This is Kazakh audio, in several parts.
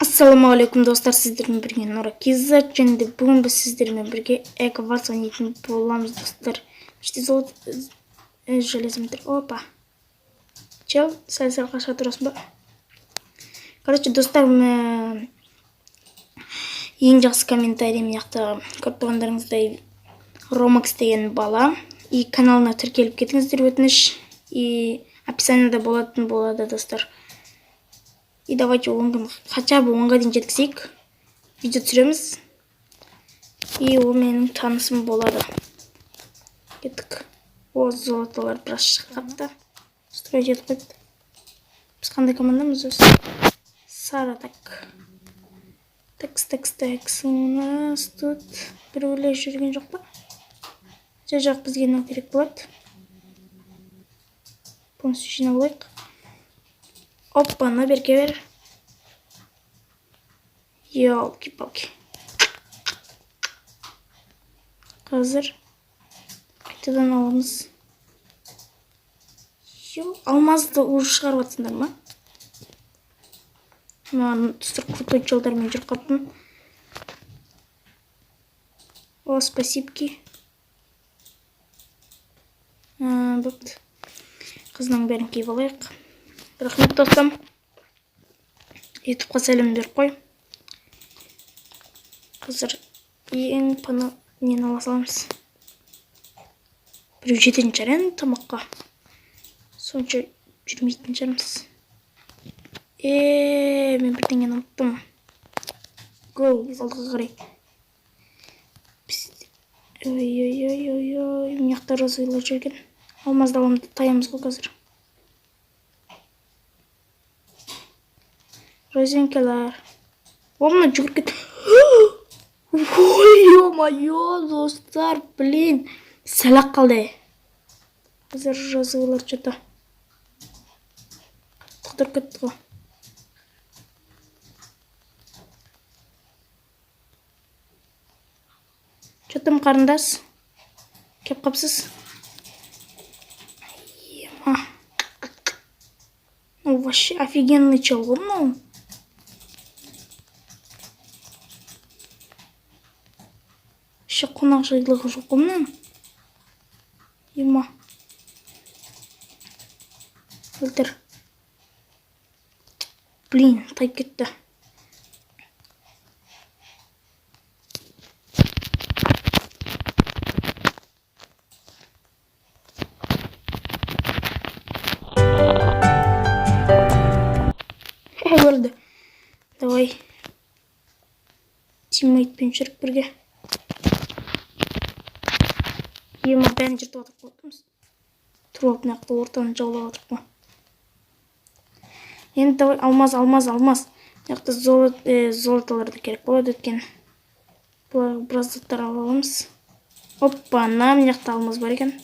Ассалаумағалейкум достар, сіздермен бірге Нұра Киззат, және де бүгін біз сіздермен бірге эко-ватс ойнайтын боламыз достар. Іште золот железім тұр. Опа. Чел, сәл-сәл қашқа тұрасың ба? Короче, достар, ең жақсы комментарием яқты көріп тұрғандарыңыздай Ромакс деген бала. И каналына тіркеліп кетіңіздер өтініш. И описаниеда болады достар. И давайте хотя бы 10-ға дейін жеткізейік. Видео түсіреміз. И ол менің танысым болады. Кеттік. О, золоталар біраз шыққапты. Строить етіп қойды. Біз қандай командамыз өз? Сара так. Такс. У нас тут біреулер жүрген жоқ па? Жоқ, бізге мынау керек болады. Полностью жинап алайық. Опа, на берге бер. Ёлки-палки. Қазір қайтадан аламыз. Алмазды уже шығарып атсыңдар ма? Маған тұстыр крутой жолдармен жүріп қаптым. О, спасибки. Бұпты. Қызның бәрін кейіп алайық. Рахмет достым. Ютубқа сәлем беріп қой. Қазір ең пана нені ала саламыз. Біреу жететін шығар тамаққа. Сонша жүрмейтін шығармыз. Мен бірдеңені ұмыттым. Гоу, алдыға қарай. Ой, мияқта розылар жүрген. Алмазды аламды таямыз ғой қазір. Розенкелер. Омна жүгір кет. Ой, ё-моё, достар, блин. Сәлақ қалды. Қазір розылар жата. Тұқтыр кетті ғой. Жаттым қарындас. Кеп қапсыз. Ема. Ну, вообще офигенный чел ғой мынау. Ще қонақ жайлығы жоқ қой мынау. Ема. Өлтір. Блин, тайып кетті. Өлді. Давай. Тиммейтпен жүріп бірге. Ема бәрін жыртып атып қойдымыз. Тұрып алып мынақты ортаны жаулап атып қой. Енді давай алмаз. Мынақты золоталарды керек болады өткен. Біраз заттар аламыз. Опа, мынақты алмаз бар екен.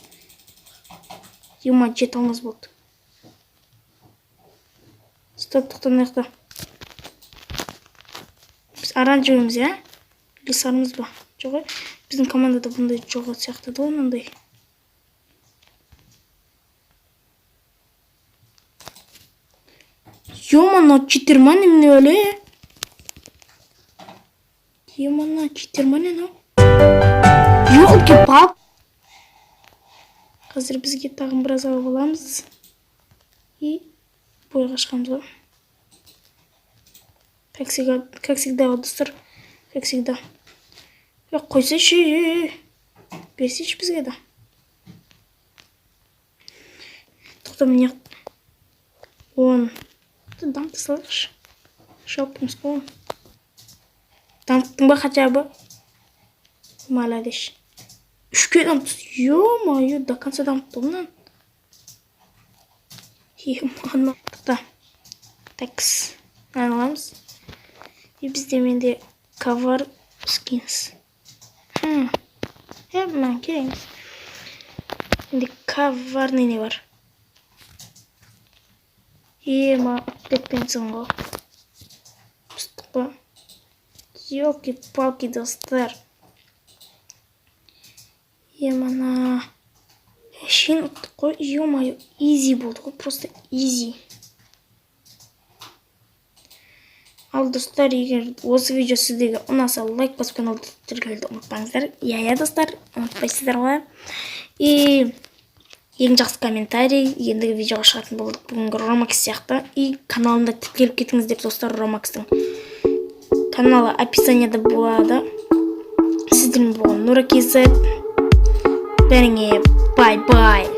Ема 7 алмаз болды. Стоп, тоқтан мынақты. Біз оранжевымыз, я? Или сарымыз ба? Жоқ, біздің командада бұндай жоқ сияқты да ондай. Ё-мана, читерман емне өле? Ё-мана, читерман емне? Ёлки-палки. Қазір бізге тағын біраз алып аламыз. И бойға шығамыз ғой. Как всегда, достар. Как всегда. Қойсайшы. Берсейші бізге да. Тоқта міне. Он. Дамты салайықшы. Шалпымыз қоғын. Дамттың ба хотя бы? Маладеш. Үшке дамты. Ё-моё, до конца дамты онан. Ё-мана. Тоқта. Такс. Аламыз. И бізде менде cover skins. Мен кереміз. Менде coverный не бар. Ема, бетпенсің ғой. Пыстық ба? Ёлки-палки, достар. Емана. Шен ұттық қой. Ё-моё, изи болды ғой. Просто изи. Ал достар, егер осы видео сіздерге ұнаса, лайк басып каналды тіркелуді ұмытпаңыздар. Иә, достар, ұмытпайсыздар ғой. И ең жақсы комментарий, ендігі видеоға шығатын болдық бүгінгі Ромакс сияқты. И каналымда тіркеліп кетіңіздер, достар, Ромакстың каналы описанияда болады. Сіздермен болған Нура KZ. Бәріңе бай-бай.